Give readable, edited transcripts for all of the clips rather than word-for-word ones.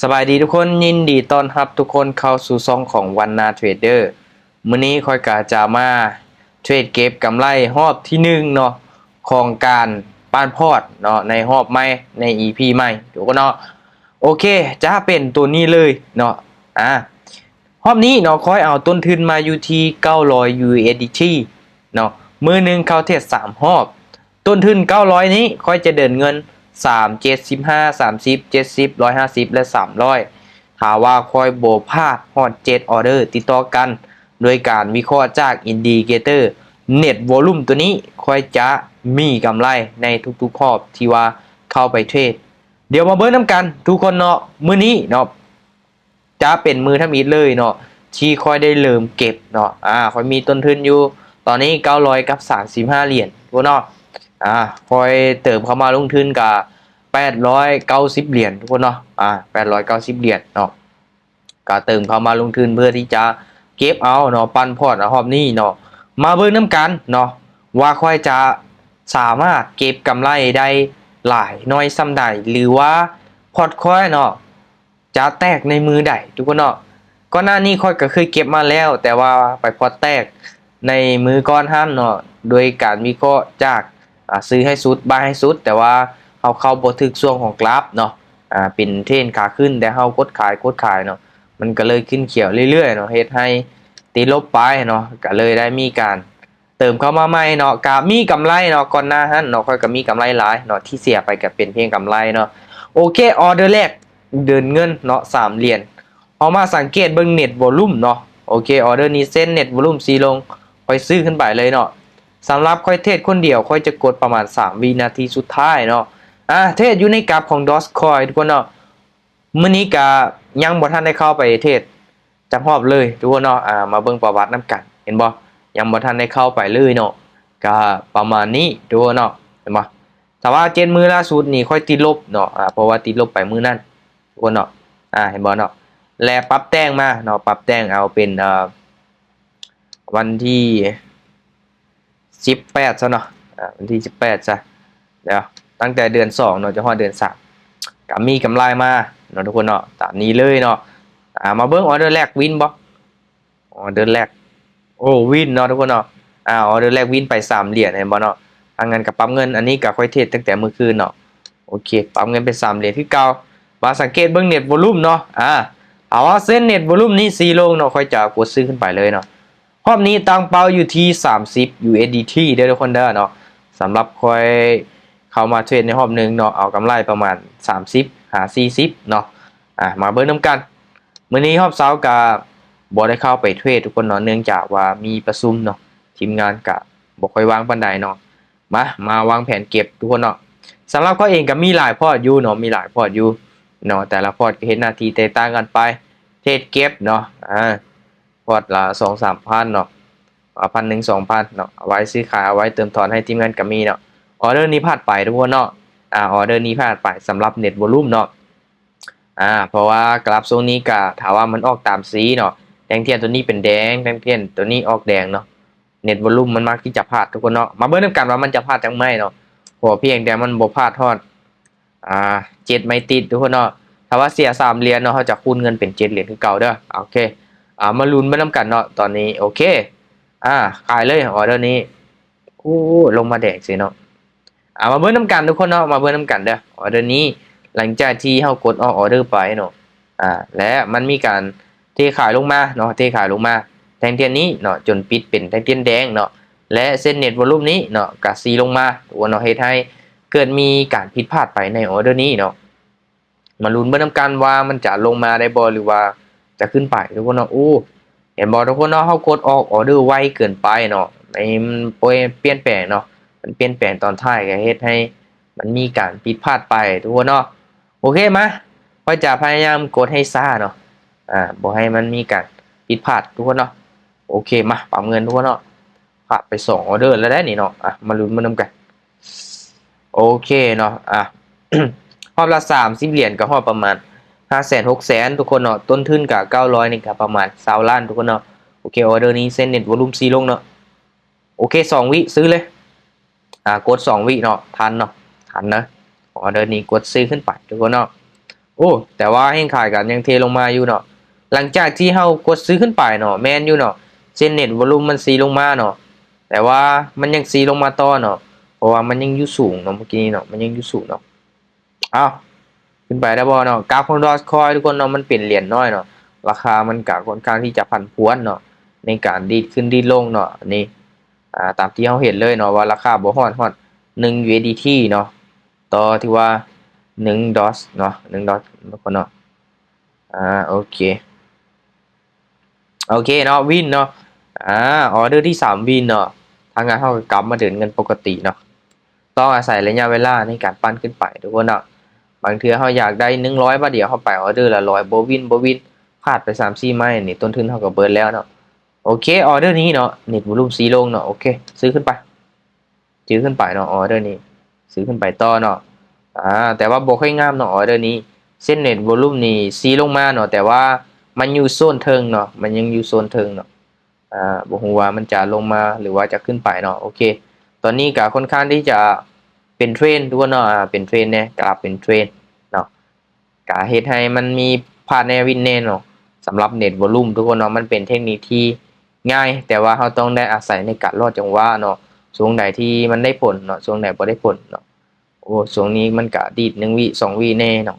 สบายดีทุกคนยินดีต้อนรับทุกคนเข้าสู่ช่องของวันนาเทรดเดอร์มื้อนี้ค่อยกาจะมาเทรดเก็บกำไรรอบที่หนึ่งเนาะของการป้านพอร์ตเนาะในรอบใหม่ใน EP ใหม่ทุกคนเนาะโอเคจะเป็นตัวนี้เลยเนาะรอบนี้เนาะค่อยเอาต้นทุนมาอยู่ที่900 USDT เนาะมือหนึ่งเข้าเทรด3รอบต้นทุน900นี้ค่อยจะเดินเงิน3 75 30 70 150และ300ถ้าว่าคอยโบพลาดฮอด7ออเดอร์ติดต่อกันโดยการวิเคราะห์จากอินดิเคเตอร์เน็ตวอลุ่มตัวนี้ค่อยจะมีกำไรในทุกๆรอบที่ว่าเข้าไปเทรดเดี๋ยวมาเบิ้ลน้ำกันทุกคนเนาะมื้อนี้เนาะจะเป็นมือทำอิฐเลยเนาะที่ค่อยได้เริ่มเก็บเนาะค่อยมีต้นทุนอยู่ตอนนี้900กับ35เหรียญทุกเนาะคอยเติมเข้ามาลงทุนกับ890เหรียญทุกคนเนาะ890เหรียญเนาะก็เติมเข้ามาลงทุนเพื่อที่จะเก็บเอาเนาะปันพอร์ตรอบนี้เนาะมาเบิ่งน้ำกันเนาะว่าค่อยจะสามารถเก็บกำไรได้หลายน้อยซ้ำใดหรือว่าพอร์ตค่อยเนาะจะแตกในมือใดทุกคนเนาะก่อนหน้านี้ค่อยก็เคยเก็บมาแล้วแต่ว่าไปพอร์ตแตกในมือก้อนห้ามเนาะโดยการวิเคราะห์จากซื้อให้สุดบายให้สุดแต่ว่าเขาเข้าบทถึกช่วงของกราฟเนาะเป็นเทรนขาขึ้นแต่เขากดขายเนาะมันก็เลยขึ้นเขียวเรื่อยๆเนาะเฮ็ดให้ตีลบไปเนาะก็เลยได้มีการเติมเข้ามาใหม่เนาะก็มีกำไรเนาะก่อนหน้านั้นเนาะค่อยก็มีกำไรหลายเนาะที่เสียไปก็เป็นเพียงกำไรเนาะโอเคออเดอร์แรกเดินเงินเนาะ3เหรียญเอามาสังเกตเบิ่งเน็ตวอลุ่มเนาะโอเคออเดอร์นี้เส้นเน็ตวอลุ่มสีลงค่อยซื้อขึ้นไปเลยเนาะสำหรับค่อยเทรดคนเดียวค่อยจะกดประมาณ3วินาทีสุดท้ายเนาะเทรดอยู่ในกราฟของ Dogecoin ทุกคนเนาะมื้อนี้ก็ยังบ่ทันได้เข้าไปเทรดจักรอบเลยทุกคนเนาะมาเบิ่งประวัตินํกันเห็นบ่ยังบ่ทันได้เข้าไปเลยเนาะก็ประมาณนี้ทุกคนเนาะเห็นบ่แต่ว่า7มื้อล่าสุดนี่ค่อยติดลบเนาะเพราะว่าติดลบไปมื้อนั้นทุกคนเนาะเห็นบ่เนาะและปรับแต่งมาเนาะปรับแต่งเอาเป็นวันที่18ซะเนาะวันที่18ซะเดี๋ยวตั้งแต่เดือน2เนาะจนฮอดเดือน3ก็มีกำไรมาเนาะทุกคนเนาะตามนี้เลยเนาะมาเบิ่งออเดอร์แรกวินบ่ออเดอร์แรกโอ้วินเนาะทุกคนเนาะออเดอร์แรกวินไป3เหรียญเห็นบ่เนาะทางเงินกับปั๊มเงินอันนี้ก็ค่อยเทรดตั้งแต่เมื่อคืนเนาะโอเคปั๊มเงินเป็น3เหรียญคือเก่ามาสังเกตเบิ่งเน็ตวอลุ่มเนาะเอาว่าเส้นเน็ตวอลุ่มนี้สีลงเนาะค่อยจะกดซื้อขึ้นไปเลยเนาะรอบนี้ตั้งเป้าอยู่ที่30 USDT เด้อทุกคนเด้อเนาะสำหรับค่อยเข้ามาเทรดในรอบนึงเนาะเอากำไรประมาณ3040เนาะมาเบิ่งนํกันมื้อนี้รอบเช้าก็บ่ได้เข้าไปเทรดทุกคนเนาะเนื่องจากว่ามีประชุมเนาะทีมงานก็บ่ค่อยวางปานใดเนาะมาวางแผนเก็บทุกคนเนาะสำหรับเขาเองก็มีหลายพอร์ตอยู่เนาะมีหลายพอร์ตอยู่เนาะแต่ละพอร์ตก็เฮ็ดหน้าที่แตกต่างกันไปเทรดเก็บเนาะพอร์ตละ 2-3 พันเนาะ1,000 2,000เนาะเอาไว้ซื้อขายเอาไว้เติมถอนให้ทีมงานก็มีเนาะออเดอร์นี้พลาดไปทุกคนเนาะออเดอร์นี้พลาดไปสำหรับเน็ตวอลุ่มเนาะเพราะว่ากราฟทรงนี้ก็ถามว่ามันออกตามสีเนาะแดงเทียนตัวนี้เป็นแดงแดงเทียนตัวนี้ออกแดงเนาะเน็ตวอลุ่มมันมักที่จะพลาดทุกคนเนาะมาเบิ่งกันว่ามันจะพลาดจังไหมเนาะพอเพียงแต่มันบ่พลาดทอด7ไม่ติดทุกคนเนาะถ้าว่าเสีย3เหรียญเนาะเขาจะคูณเงินเป็น7เหรียญคือเก่าเด้อโอเคมาลุ้นไปนํกันเนาะตอนนี้โอเคขายเลยออเดอร์นี้โอ้ลงมาแดงสิเนาะมาเบิ่งนํกันทุกคนเนาะมาเบิ่งนํกันเด้อออเดอร์นี้หลังจากที่เฮากดออกออเดอร์ไปเนาะและมันมีการเทขายลงมาเนาะเทขายลงมาแท่งเทียนนี้เนาะจนปิดเป็นแท่งเทียนแดงเนาะและเส้นเน็ตวอลุ่มนี้เนาะก็สีลงมาตัวเนาะเฮ็ดให้เกิดมีการผิดพลาดไปในออเดอร์นี้เนาะมาลุ้นเบิ่งนํกันว่ามันจะลงมาได้บ่หรือว่าจะขึ้นไปทุกคนเนาะเห็นบ่ทุกคนเนาะเฮากดออกออเดอร์ไวเกินไปเนาะมันเปลี่ยนแปลงเนาะมันเปลี่ยนแปลงตอนท้ายก็เฮ็ดให้มันมีการผิดพลาดไปทุกคนเนาะโอเคมาก็จะพยายามกดให้ซ่าเนาะบ่ให้มันมีการผิดพลาดทุกคนเนาะโอเคมาปั๊มเงินทุกคนเนาะพลาดไป2ออเดอร์แล้วได้นี่เนาะมาลุ้นมานำกันโอเคเนาะรอบละ30เหรียญก็รอบประมาณ500,000 600,000ทุกคนเนาะต้นทุนก็900นี่ก็ประมาณ20ล้านทุกคนเนาะโอเคออเดอร์นี้เส้นเน็ตวอลุ่มสีลงเนาะโอเค2วิซื้อเลยกด2วิเนาะทันเนาะทันนะออเดอร์นี้กดซื้อขึ้นไปทุกคนเนาะ โอ้แต่ว่าแห่งขายกันยังเทลงมาอยู่เนาะหลังจากที่เฮากดซื้อขึ้นไปเนาะแม่นอยู่เนาะเส้นเน็ตวอลุ่มมันซีลงมาเนาะแต่ว่ามันยังซีลงมาต่อเนาะเพราะว่ามันยังอยู่สูงเนาะเมื่อกี้เนาะมันยังอยู่สูงเนาะอ้าวขึ้นไปได้บ่เนาะกราฟของดอสคอยทุกคนเนาะมันเปลี่ยนเหรียญน้อยเนาะราคามันก็ค่อนข้างที่จะผันผวนเนาะในการดีดขึ้นดีดลงเนาะนี่ตามที่เราเห็นเลยเนาะว่าราคาบ่ฮอด1 USDT เนาะต่อที่ว่า1ดอสเนาะ1ดอสทุกคนเนาะโอเคโอเคเนาะวินเนาะอ่าออเดอร์ที่3วินเนาะทางงานเฮาก็กลับมาเดินเงินปกติเนาะต้องอาศัยระยะเวลาในการปั้นขึ้นไปทุกคนเนาะบางเทื่อเฮาอยากได้100บาทเดียวเฮาไปออเดอร์ละ100บ่วินพลาดไป3-4ไม้นี่ต้นทุนเฮาก็เบิดแล้วเนาะโอเคออเดอร์นี้เนาะเน็ตวอลุ่มสีลงเนาะโอเคซื้อขึ้นไปซื้อขึ้นไปเนาะออเดอร์นี้ซื้อขึ้นไปต่อเนาะแต่ว่าบ่ค่อยงามเนาะออเดอร์นี้เส้นเน็ตวอลุ่มนี่สีลงมาเนาะแต่ว่ามันอยู่โซนเทิงเนาะมันยังอยู่โซนเทิงเนาะบ่ฮู้ว่ามันจะลงมาหรือว่าจะขึ้นไปเนาะโอเคตอนนี้ก็ค่อนข้างที่จะเป็นเทรนด์ทุกคนเนาะเป็นเทรนด์เนี่ยกราฟเป็นเทรนด์เนาะก็เฮ็ดให้มันมีพาดแนวินแน่เนาะสำหรับเน็ตวอลุ่มทุกคนเนาะมันเป็นเทคนิคที่ง่ายแต่ว่าเราต้องได้อาศัยในการรอดจังหวะเนาะช่วงใดที่มันได้ผลเนาะช่วงไหนบ่ได้ผลเนาะโอ้ช่วงนี้มันก็ดีด1วิ2วิแน่เนาะ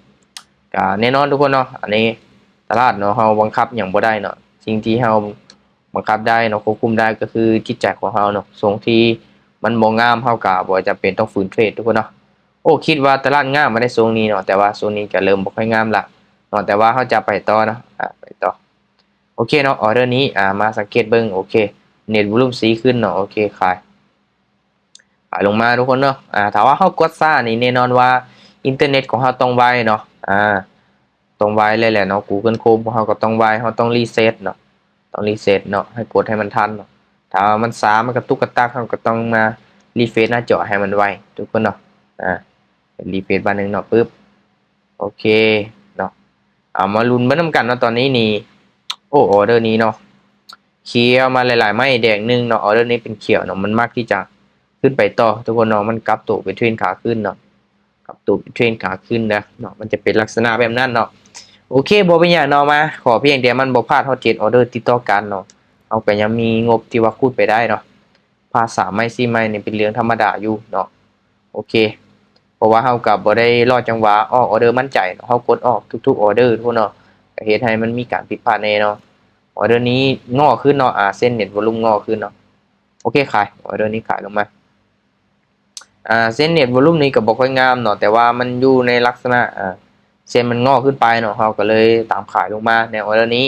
ก็แน่นอนทุกคนเนาะอันนี้ตลาดเนาะเราบังคับหยังบ่ได้เนาะสิ่งที่เราบังคับได้เนาะควบคุมได้ก็คือจิตใจของเราเนาะช่วงที่มันบ่งามเราก็บ่จำเป็นต้องฝืนเทรดทุกคนเนาะโอ้คิดว่าตลาดงามมาได้ช่วงนี้เนาะแต่ว่าช่วงนี้ก็เริ่มบ่ค่อยงามละเนาะแต่ว่าเราจะไปต่อเนาะไปต่อโอเคเนาะออเดอร์นี้มาสังเกตเบิ่งโอเคเน็ตวอลุ่มสีขึ้นเนาะโอเคขายลงมาทุกคนเนาะถ้าว่าเรากดซ่านี่แน่นอนว่าอินเทอร์เน็ตของเราต้องไวเนาะต้องไวเลยแหละเนาะ Google Chrome ของเราก็ต้องไวเราต้องรีเซ็ตเนาะต้องรีเซ็ตเนาะให้กดให้มันทันเนาะถ้ามันช้ามันกระตุกกระตากเราก็ต้องมารีเฟรชหน้าจอให้มันไวทุกคนเนาะรีเฟรชบานหนึงเนาะปึ๊บโอเคเนาะเอามาลุ้นเบิ่งนำกันเนาะตอนนี้นี่โอ้ออเดอร์นี้เนาะเขียวมาหลายๆไม้แดงหนึงเนาะออเดอร์นี้เป็นเขียวเนาะมันมากที่จะขึ้นไปต่อทุกคนเนาะมันกลับตัวเป็นเทรนขาขึ้นเนาะกลับตัวเป็นเทรนขาขึ้นนะเนาะมันจะเป็นลักษณะแบบนั้นเนาะโอเคบ่เป็นหยังเนาะมาขอเพียงแต่มันบ่พลาดเฮา7ออเดอร์ติดต่อกันเนาะเอาก็ยังมีงบที่ว่าคูดไปได้เนาะพลาด3ไม้4ไม้นี่เป็นเรื่องธรรมดาอยู่เนาะโอเคเพราะว่าเฮาก็บ่ได้รอจังหวะออกออเดอร์มั่นใจเนาะเฮากดออกทุกๆออเดอร์ทุกคนเนาะก็เฮ็ดให้มันมีการผิดพลาดแน่เนาะออเดอร์นี้งอขึ้นเนาะเส้นเน็ตวอลุ่มงอขึ้นเนาะโอเคขายออเดอร์นี้ขายลงมาเส้นเน็ตวอลุ่มนี้ก็บ่ค่อยงามเนาะแต่ว่ามันอยู่ในลักษณะเส้นมันงอกขึ้นไปเนาะเราก็เลยตามขายลงมาในออเดอร์นี้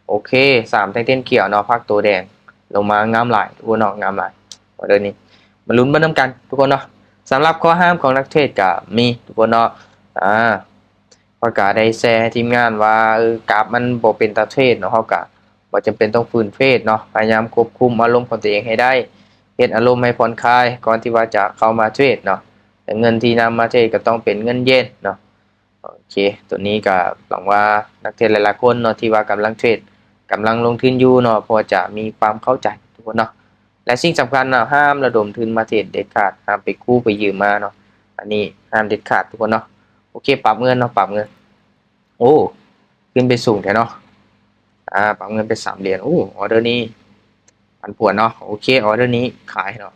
โอเค3แท่งเต้นเขียวเนาะภาคตัวแดงลงมางามหลายทุกคนเนาะงามหลายออเดอร์นี้มาลุ้นเบิ่งนำกันทุกคนเนาะสำหรับข้อห้ามของนักเทรดก็มีทุกคนเนาะประกาศได้แชร์ให้ทีมงานว่ากราฟมันบ่เป็นตาเทรดเนาะเฮาก็บ่จำเป็นต้องฝืนเทรดเนาะพยายามควบคุมอารมณ์ของตัวเองให้ได้เฮ็ดอารมณ์ให้ผ่อนคลายก่อนที่ว่าจะเข้ามาเทรดเนาะแต่เงินที่นำมาเทรดก็ต้องเป็นเงินเย็นเนาะ โอเคตัวนี้ก็หวังว่านักเทรดหลายๆคนเนาะที่ว่ากำลังเทรดกำลังลงทุนอยู่เนาะพอจะมีความเข้าใจทุกคนเนาะและสิ่งสำคัญเนาะห้ามระดมทุนมาเทรดเด็ดขาดห้ามไปกู้ไปยืมมาเนาะอันนี้ห้ามเด็ดขาดทุกคนเนาะโอเคปรับเงินเนาะปรับเงินโอ้ขึ้นไปสูงแท้เนาะปรับเงินไป3 เหรียญโอ้ออเดอร์นี้ผันผวนเนาะโอเคออเดอร์นี้ขายเนาะ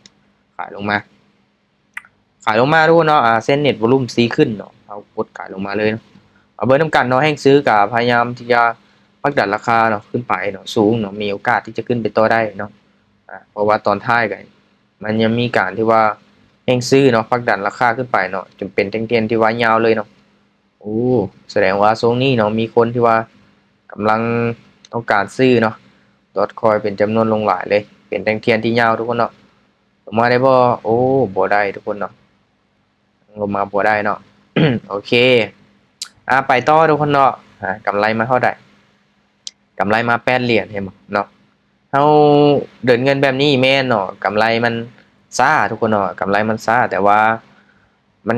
ขายลงมาขายลงมาทุกคนเนาะเส้นเน็ตวอลุ่มซีขึ้นเนาะเอากดขายลงมาเลยเนาะ เอาเบอร์น้ำกันเนาะแห้งซื้อกับพยายามที่จะพักดันราคาเนาะขึ้นไปเนาะสูงเนาะมีโอกาสที่จะขึ้นไปต่อได้เนาะเพราะว่าตอนท้ายกันมันยังมีการที่ว่าแห้งซื้อเนาะพักดันราคาขึ้นไปเนาะจนเป็นเทียนที่ว่ายาวเลยเนาะโอ้แสดงว่าทรงนี้เนาะมีคนที่ว่ากำลังต้องการซื้อเนาะดอทคอยเป็นจำนวนลงหลายเลยเป็นเทียนที่ยาวทุกคนเนาะลงมาได้บ่โอ้บ่ได้ทุกคนเนาะลงมาบ่ได้เนาะ โอเคไปต่อทุกคนเนาะกำไรมาเท่าใดกำไรมา8 เหรียญเห็นบ่เนาะเฮาเดินเงินแบบนี้แม่นเนาะกำไรมันซ่าทุกคนเนาะกำไรมันซ่าแต่ว่ามัน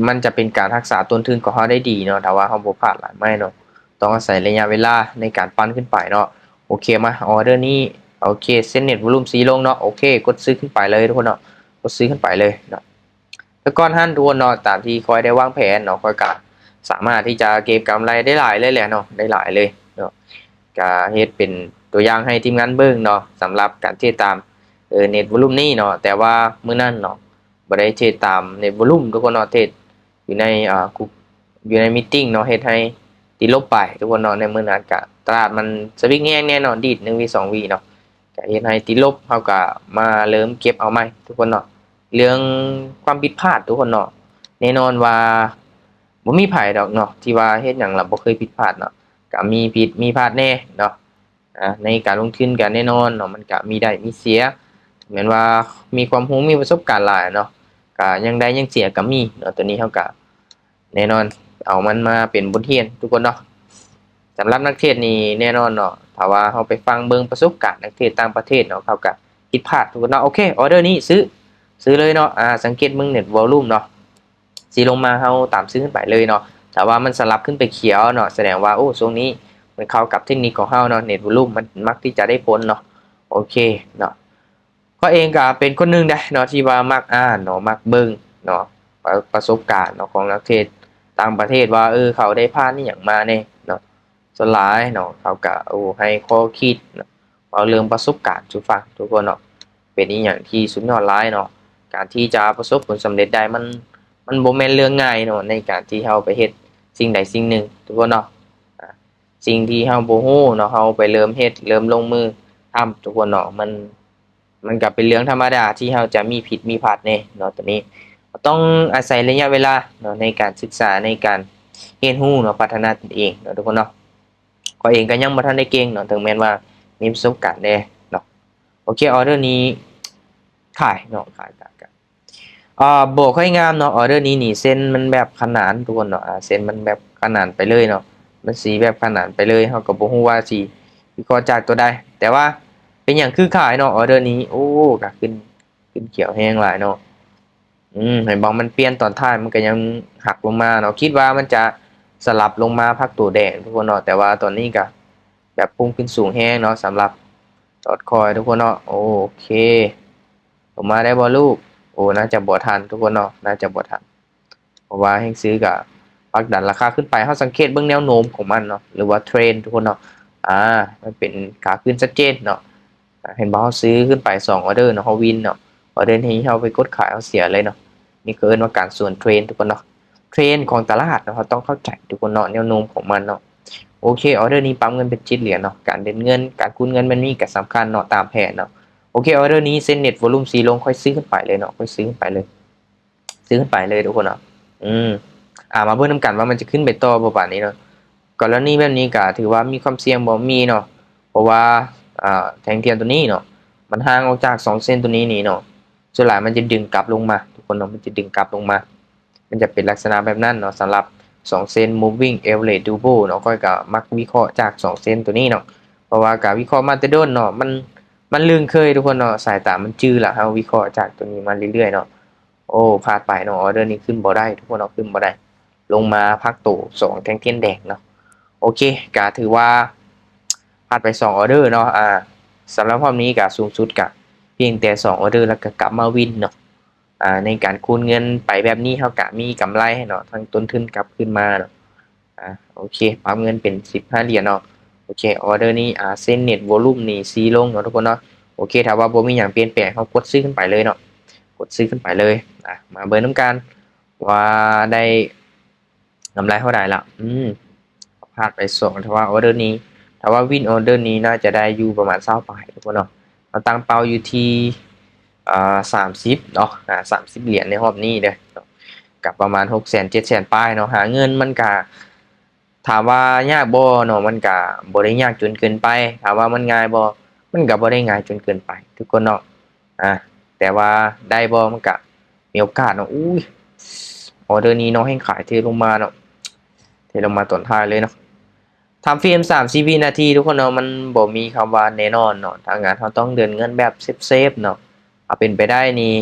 มันจะเป็นการรักษาต้นทุนของเฮาได้ดีเนาะถ้าว่าเฮาบ่พลาดหลายไม้เนาะต้องอาศัยระยะเวลาในการปั้นขึ้นไปเนาะโอเคมาออเดอร์นี้โอเคเส้นเน็ตวอลุ่มสีลงเนาะโอเคกดซื้อขึ้นไปเลยทุกคนเนาะกดซื้อขึ้นไปเลยเนาะแล้วก่อนหันทุกคนเนาะตามที่คอยได้วางแผนเนาะคอยกะ สามารถที่จะเก็บกำไรได้หลายเลยแหละเนาะได้หลายเลยเนาะก็เฮ็ดเป็นตัวอย่างให้ทีมงานเบิ่งเนาะสำหรับการเทรดตามเน็ตวอลุ่มนี้เนาะแต่ว่ามื้อนั้นเนาะบ่ได้เทรดตามเน็ตวอลุ่มทุกคนเนาะเทรดอยู่ในกลุ่มอยู่ในมีตติงเนาะเฮ็ดให้ติดลบไปทุกคนเนาะในมื้อนั้นก็ตลาดมันสวิงแฮงแน่นอนดีด1วี2วีเนาะก็เฮ็ดให้ติดลบเฮาก็มาเริ่มเก็บเอาใหม่ทุกคนเนาะเรื่องความผิดพลาดทุกคนเนาะแน่นอนว่าบ่มีไผดอกเนาะที่ว่าเฮ็ดหยังแล้วบ่เคยผิดพลาดเนาะก็มีผิดมีพลาดแน่เนาะในการลงทุนก็แน่นอนเนาะมันก็มีได้มีเสียเหมือนว่ามีความรู้มีประสบการณ์หลายเนาะก็ยังได้ยังเสียก็มีเนาะตัวนี้เฮาก็แน่นอนเอามันมาเป็นบทเรียนทุกคนเนาะสำหรับนักเทรดนี่แน่นอนเนาะถ้าว่าเฮาไปฟังเบิ่งประสบการณ์นักเทรดต่างประเทศเนาะเขาก็ผิดพลาดทุกคนเนาะโอเคออร์เดอร์นี้ซื้อเลยเนาะสังเกตเบิ่งเน็ตวอลลุ่มเนาะสิลงมาเฮาตามซื้อขึ้นไปเลยเนาะแต่ว่ามันสลับขึ้นไปเขียวเนาะแสดงว่าโอ้ช่วงนี้มันเข้ากับเทคนิคของเฮาเนาะเน็ตวอลลุ่มมันมักที่จะได้ผลเนาะโอเคเนาะก็เองก็เป็นคนหนึงได้เนาะที่ว่ามักอ่านเนาะมักเบิ่งเนาะประสบการณ์เนาะของนักเทรดต่างประเทศว่าเขาได้ผ่านอีหยังมาแน่เนาะส่วนหลายเนาะเขาก็ให้ข้อคิดเนาะเอาเรื่องประสบการณ์สู่ฟังทุกคนเนาะเป็นอีหยังที่สุดยอดหลายเนาะการที่จะประสบผลสำเร็จได้มันบ่แม่นเรื่องง่ายเนาะในการที่เฮาไปเฮ็ดสิ่งใดสิ่งหนึ่งทุกคนเนาะอ่าสิ่งที่เฮาบ่ฮู้เนาะเฮาไปเริ่มเฮ็ดเริ่มลงมือทำทุกคนเนาะมันก็เป็นเรื่องธรรมดาที่เฮาจะมีผิดมีพลาดแน่เนาะตัวนี้ต้องอาศัยระยะเวลาเนาะในการศึกษาในการเรียนรู้เนาะพัฒนาตนเองเนาะทุกคนเนาะข้อยเองก็ยังบ่ทันได้เก่งเนาะถึงแม้ว่ามีประสบการณ์แน่เนาะโอเคออร์เดอร์นี้ขายเนาะขายกัน โบกให้งามเนาะออเดอร์นี้นี่เส้นมันแบบขนานทุกคนเนาะเส้นมันแบบขนานไปเลยเนาะมันสีแบบขนานไปเลยเฮาก็บ่ฮู้ว่าสิวิเคราะห์จากตัวใดแต่ว่าเป็นหยังคือขายเนาะออเดอร์นี้โอ้ก็ขึ้นเขียวแฮงหลายเนาะเห็นบอกมันเปลี่ยนตอนท้ายมันก็ยังหักลงมาเนาะคิดว่ามันจะสลับลงมาพักตัวแดงทุกคนเนาะแต่ว่าตอนนี้ก็แบบพุ่งขึ้นสูงแฮงเนาะสำหรับดอทคอยทุกคนเนาะโอเคลงมาได้บ่ลูก โอ้น่าจะบ่ทันทุกคนเนาะน่าจะบ่ทันเพราะว่าแฮงซื้อกับปักดันราคาขึ้นไปเฮาสังเกตเบิ่งแนวโน้มของมันเนาะหรือว่าเทรนด์ทุกคนเนาะมันเป็นขาขึ้นชัดเจนเนาะเห็นบ่เฮาซื้อขึ้นไป2ออเดอร์เนาะเฮาวินเนาะออเดอร์นี้เฮาไปกดขายเฮาเสียเลยเนาะนี่คือเอิ้นว่าการส่วนเทรนด์ทุกคนเนาะเทรนด์ของตลาดเนาะเราต้องเข้าใจทุกคนเนาะแนวโน้มของมันเนาะโอเคออเดอร์นี้ปั๊มเงินเป็นจิตเหรียญเนาะการเดินเงินการคูณเงินมันมีก็สำคัญเนาะตามแผนเนาะโอเคออเดอร์นี้เซ็นเน็ตวอลุ่มสีลงค่อยซื้อขึ้นไปเลยเนาะค่อยซื้อขึ้นไปเลย ซื้อขึ้นไปเลยทุกคนเนาะอืมมาเบิ่งนำกันว่ามันจะขึ้นไปต่อบ่บาดนี้เนาะกรณีแบบนี้ก็ถือว่ามีความเสี่ยงบ่มีเนาะเพราะว่าแท่งเทียนตัวนี้เนาะมันห่างออกจาก2เส้นตัวนี้นี่เนาะส่วนหลายมันจะดึงกลับลงมาทุกคนเนาะมันจะดึงกลับลงมามันจะเป็นลักษณะแบบนั้นเนาะสำหรับ2เส้น moving average double เนาะก้อยก็มักวิเคราะห์จาก2เส้นตัวนี้เนาะเพราะว่าการวิเคราะห์มาแต่โดนเนาะมันลืมเคยทุกคนเนาะสายตามันจื้อละเฮาวิเคราะห์จากตัวนี้มาเรื่อยๆเนาะ โอ้พลาดไปเนาะออเดอร์นี้ขึ้นบ่ได้ทุกคนเอาขึ้นบ่ได้ลงมาพักตู่2แท่งเทียนแดงเนาะโอเคก็ถือว่าพลาดไป2ออเดอร์เนาะสำหรับรอบนี้ก็สูงสุดก็เพียงแต่2ออเดอร์แล้วก็กลับมาวินเนาะในการคูณเงินไปแบบนี้เฮาก็มีกำไรให้เนาะทั้งต้นทุนกลับขึ้นมาเนาะโอเคปรับเงินเป็น15เหรียญเนาะโอเคออเดอร์นี้เส้นเน็ตวอลุ่มนี่สีลงเนาะทุกคนเนาะโอเคถ้าว่าบ่มีหยังเปลี่ยนแปลงเฮากดซื้อขึ้นไปเลยเนาะ กดซื้อขึ้นไปเลยมาเบิร์น้ำกันว่าได้กำไรเท่าไหร่ละพลาดไป2ถ้าว่าออเดอร์นี้ถ้าว่าวินออเดอร์นี้น่าจะได้อยู่ประมาณ20ปลายทุกคนเนาะเราตั้งเป้าอยู่ที่30เนาะ30เหรียญในรอบนี้เด้อกับประมาณ600,000 700,000ป้ายเนาะหาเงินมันก็ถามว่ายากบ่เนาะมันก็บ่ได้ยากจนเกินไปถามว่ามันง่ายบ่มันก็บ่ได้ง่ายจนเกินไปทุกคนเนาะอ่า แต่ว่าได้บ่มันก็มีโอกาสเนาะอุ้ยออเดอร์นี้เนาะให้ขายเทลงมาเนาะเทลงมาตอนท้ายเลยเนาะทำเฟรม30วินาทีทุกคนเนาะมันบ่มีคำว่าแน่นอนเนาะทางงานเราต้องเดินเงินแบบเซฟๆเนาะเอาเป็นไปได้นี่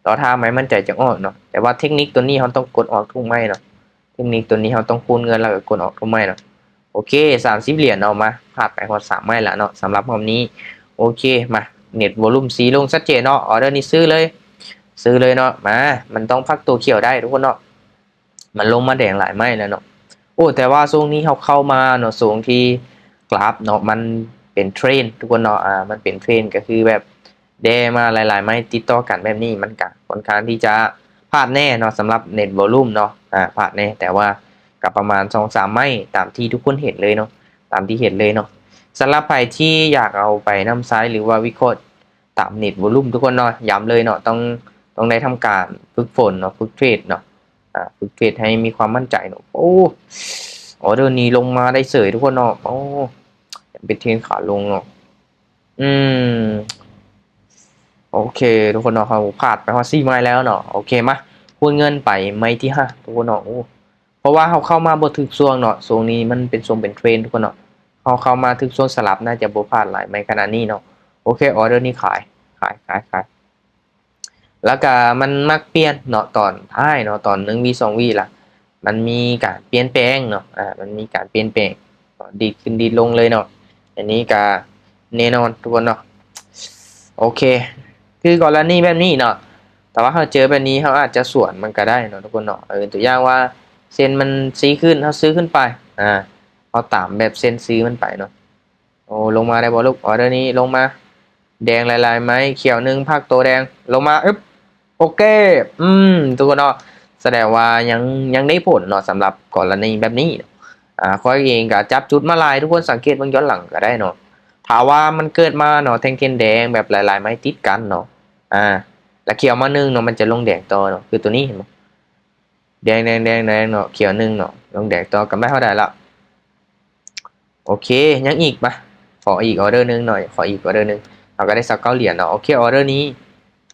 ต่อทางไหมมันใจจะออกเนาะแต่ว่าเทคนิคตัวนี้เราต้องกดออกทุกไม้เนาะเทคนิคตัวนี้เราต้องคูณเงินแล้วก็กดออกทุกไม้เนาะโอเค30เหรียญเอามาพลาดไปฮอด3ไม้แล้วเนาะสำหรับรอบนี้โอเคมาเน็ตวอลุ่มสีลงชัดเจนเนาะออเดอร์นี้ซื้อเลยเนาะมันต้องพักตัวเขียวได้ทุกคนเนาะ มันลงมาแดงหลายไม้แล้วเนาะโอ้แต่ว่าช่วงนี้เขาเข้ามาเนาะช่วงที่กราฟเนาะมันเป็นเทรนทุกคนเนาะมันเป็นเทรนก็คือแบบแดมาหลายๆไม้ติดต่อกันแบบนี้มันก็ค่อนข้างที่จะพลาดแน่เนาะสำหรับเน็ตวอลลุ่มเนาะพลาดแน่แต่ว่ากับประมาณ2-3ไม้ตามที่ทุกคนเห็นเลยเนาะตามที่เห็นเลยเนาะสำหรับใครที่อยากเอาไปนำไซด์หรือว่าวิเคราะห์ตามเน็ตวอลลุ่มทุกคนเนาะย้ำเลยเนาะต้องได้ทำการฝึกฝนเนาะฝึกเทรดเนาะฝึกเทรดให้มีความมั่นใจเนาะโอ้ออเดอร์นี้ลงมาได้เสยทุกคนเนาะโอ้เป็นเทรนขาลงเนาะอืมโอเคทุกคนเนาะเขาผ่านไปพอ4 ไม้แล้วเนาะโอเคมาคูณเงินไปไม้ที่5ทุกคนเนาะโอ้เพราะว่าเขาเข้ามาบนถึกช่วงเนาะช่วงนี้มันเป็นช่วงเป็นเทรนทุกคนเนาะเขาเข้ามาถึกช่วงสลับน่าจะบ่พลาดหลายไม้ขนาดนี้เนาะโอเคออเดอร์นี้ขายแล้วก็มันมักเปลี่ยนเนาะตอนท้ายเนาะตอน1 วี2 วีล่ะมันมีการเปลี่ยนแปลงเนาะมันมีการเปลี่ยนแปลงดีขึ้นดีลงเลยเนาะอันนี้ก็แน่นอนทุกคนเนาะโอเคคือกรณีแบบนี้เนาะแต่ว่าเขาเจอแบบนี้เขาอาจจะสวนมันก็ได้เนาะทุกคนเนาะตัวอย่างว่าเส้นมันซีขึ้นเขาซื้อขึ้นไปเขาตามแบบเส้นซื้อมันไปเนาะโอ้ลงมาได้บอลูกออเดอร์นี้ลงมาแดงลายๆไหมเขียวหนึ่งภาคตัวแดงลงมาอึ๊บ โอเคทุกคนเนาะแสดงว่ายังได้ผลเนาะสำหรับกรณีแบบนี้ข้อยเองก็จับจุดมาลายทุกคนสังเกตเบิ่งย้อนหลังก็ได้เนาะถ้าว่ามันเกิดมาเนาะแทงเกนแดงแบบหลายๆไม้ติดกันเนาะแล้วเขียวมาหนึ่งเนาะมันจะลงแดงต่อเนาะคือตัวนี้เห็นไหมแดงเนาะเขียวหนึ่งเนาะลงแดงต่อกำไรเท่าไหร่ละโอเคยังอีกปะขออีกออเดอร์หนึงหน่อยขออีกออเดอร์หนึงเราก็ได้สัก9 เหรียญเนาะโอเคออเดอร์นี้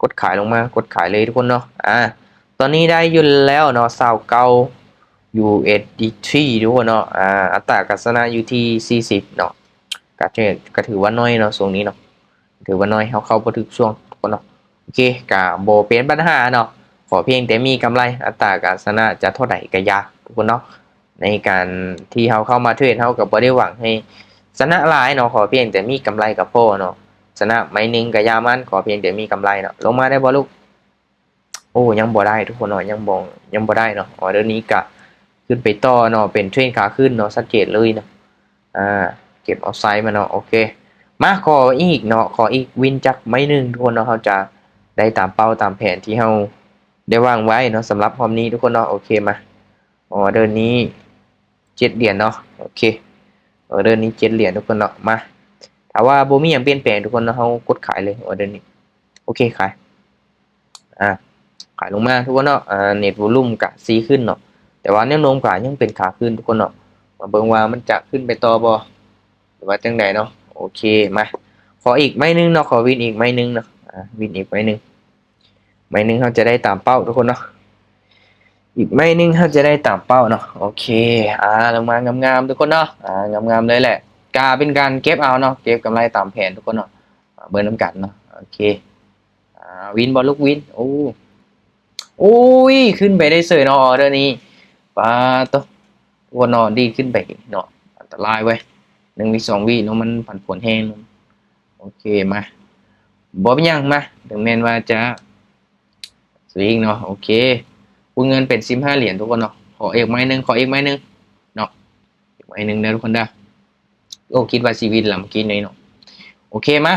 กดขายลงมากดขายเลยทุกคนเนาะตอนนี้ได้อยู่แล้วเนาะ29 USDT ทุกคนเนาะอัตราการชนะอยู่ที่40เนาะก็ถือว่าน้อยเนาะช่วงนี้เนาะถือว่าน้อยเข้าบ่ถึงช่วงทุกคนเนาะโอเคก็บ่เป็นปัญหาเนาะขอเพียงแต่มีกำไรอัตราการชนะจะเท่าใดก็ยากทุกคนเนาะในการที่เราเข้ามาเทรดเราก็บ่ได้หวังให้ชนะหลายเนาะขอเพียงแต่มีกำไรก็พอเนาะ ชนะไม้หนึ่งกับยามันขอเพียงแต่มีกำไรเนาะลงมาได้บ่ลูกโอ้ยังบ่ได้ทุกคนเนาะยังบ่ได้เนาะออเดอร์นี้กะขึ้นไปต่อเนาะเป็นเทรนขาขึ้นเนาะสังเกตเลยเนาะอ่าเก็บเอาไซด์มาเนาะโอเคมาขออีกเนาะขออีกวินจักไม้หนึ่งทุกคนเนาะเขาจะได้ตามเป้าตามแผนที่เราได้วางไว้เนาะสำหรับพร้อมนี้ทุกคนเนาะโอเคมาออเดอร์นี้7 เหรียญเนาะโอเคออเดอร์นี้7 เหรียญทุกคนเนาะมาถ้าว่าบ่มีหยังเปลี่ยนแปลงทุกคนเนาะเขากดขายเลยออเดอร์นี้โอเคขายอ่าขายลงมาทุกคนเนาะเน็ตวอลลุ่มกะซีขึ้นเนาะแต่ว่าแนวโน้มก็ยังเป็นขาขึ้นทุกคนเนาะมาเบิ่งว่ามันจะขึ้นไปต่อบ่หรือว่าจังใดเนาะโอเคมาขออีกไม้นึงเนาะขอวินอีกไม้นึงเนาะวินอีกไม้นึงเขาจะได้ตามเป้าทุกคนเนาะอีกไม้นึงเขาจะได้ตามเป้าเนาะโอเคลงมางามๆทุกคนเนาะงามๆเลยแหละกาเป็นการเก็บเอาเนาะเก็บกำไรตามแผนทุกคนเนาะเบิร์น้ำกันเนาะโอเควินบอลลูกวินโอ้ยขึ้นไปได้เสยเนาะออเดอร์นี้ปาตัวเนาะดีขึ้นไปเนาะอันตรายเว้ย1 วี 2 วีเนาะมันผันผวนแห้งโอเคมาบอเป็นยังมาถึงแม้ว่าจะสวิงเนาะโอเคคูณเงินเป็น15 เหรียญทุกคนเนาะขออีกไม้หนึ่งเนาะอีกไม้หนึ่งนะทุกคนเด้อโอ้คิดว่าชีวิตลำกินเลยเนาะโอเคมา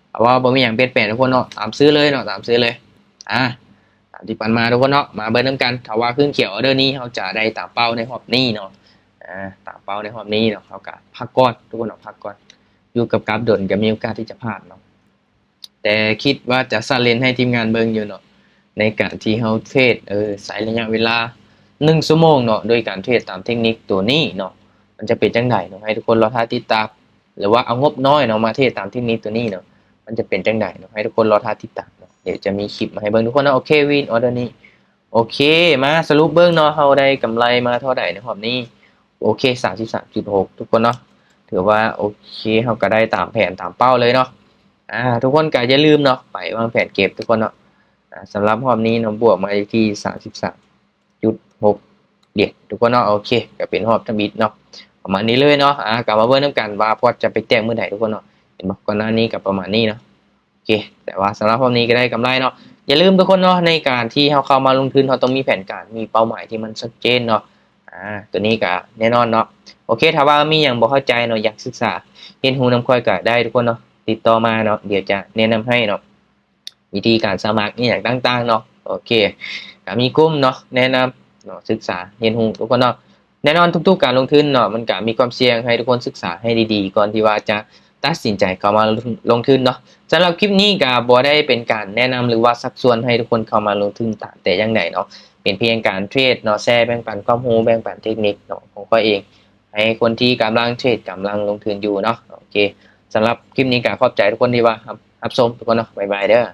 เอาว่าบ่มีอย่างเปลี่ยนแปลงทุกคนเนาะตามซื้อเลยเนาะตามซื้อเลยตามที่ปันมาทุกคนเนาะมาเบิ่งน้ำกันถ้าว่าขึ้นเขียวออเดอร์นี้เขาจะได้ตามเป้าในรอบนี้เนาะตามเป้าในรอบนี้เนาะเขาก็พักก่อนทุกคนเนาะพักก่อนอยู่กับกราฟดนก็มีโอกาสที่จะพลาดเนาะแต่คิดว่าจะซาเลนให้ทีมงานเบิ่งอยู่เนาะในการที่เขาเทรดใส่ระยะเวลา1 ชั่วโมงเนาะโดยการเทรดตามเทคนิคตัวนี้เนาะมันจะเป็นจังไดเนาะให้ทุกคนรอท่าติดตามหรือว่าเอางบน้อยเนาะมาเทรดตามเทคนิคตัวนี้เนาะมันจะเป็นจังไดเนาะให้ทุกคนรอท่าติดตามเนาะเดี๋ยวจะมีคลิปมาให้เบิ่งทุกคนเนาะโอเควินออเดอร์นี้โอเคมาสรุปเบิ่งเนาะเราได้กำไรมาเท่าใดในรอบนี้โอเค33.6ทุกคนเนาะถือว่าโอเคเราก็ได้ตามแผนตามเป้าเลยเนาะทุกคนก็อย่าลืมเนาะไปวางแผนเก็บทุกคนเนาะสำหรับรอบนี้เนาะบวกมาที่33.6 เหรียญทุกคนเนาะโอเคก็เป็นรอบทบิดเนาะประมาณนี้เลยเนาะกลับมาเบิ่งนํกันว่าพอจะไปแจ้งมื้อใดทุกคนเนาะเห็นบ่ก่อนหน้านี้กับประมาณนี้เนาะโอเคแต่ว่าสำหรับรอบนี้ก็ได้กำไรเนาะ อย่าลืมทุกคนเนาะในการที่เราเข้ามาลงทุนเราต้องมีแผนการมีเป้าหมายที่มันชัดเจนเนาะตัวนี้ก็แน่นอนเนาะโอเคถ้าว่ามีอย่างบ่เข้าใจเนาะอยากศึกษาเรียนรู้นำค่อยก็ได้ทุกคนเนาะติดต่อมาเนาะเดี๋ยวจะแนะนำให้เนาะวิธีการสมัครนี่อย่างต่างๆเนาะโอเคก็มีกลุ่มเนาะแนะนำเนาะศึกษาเรียนรู้ทุกคนเนาะแน่นอนทุกๆการลงทุนเนาะมันก็มีความเสี่ยงให้ทุกคนศึกษาให้ดีๆก่อนที่ว่าจะตัดสินใจเข้ามาลงทุนเนาะ สำหรับคลิปนี้ก็บ่ได้เป็นการแนะนำหรือว่าชักชวนให้ทุกคนเข้ามาลงทุนตามแต่อย่างใดเนาะเป็นเพียงการเทรดเนาะแชร์แบ่งปันความรู้แบ่งปันเทคนิคเนาะของข้อยเองให้คนที่กำลังเทรดกำลังลงทุนอยู่เนาะโอเคสำหรับคลิปนี้ก็ขอบใจทุกคนที่ว่ารับชมทุกคนเนาะบ๊ายบายเด้อ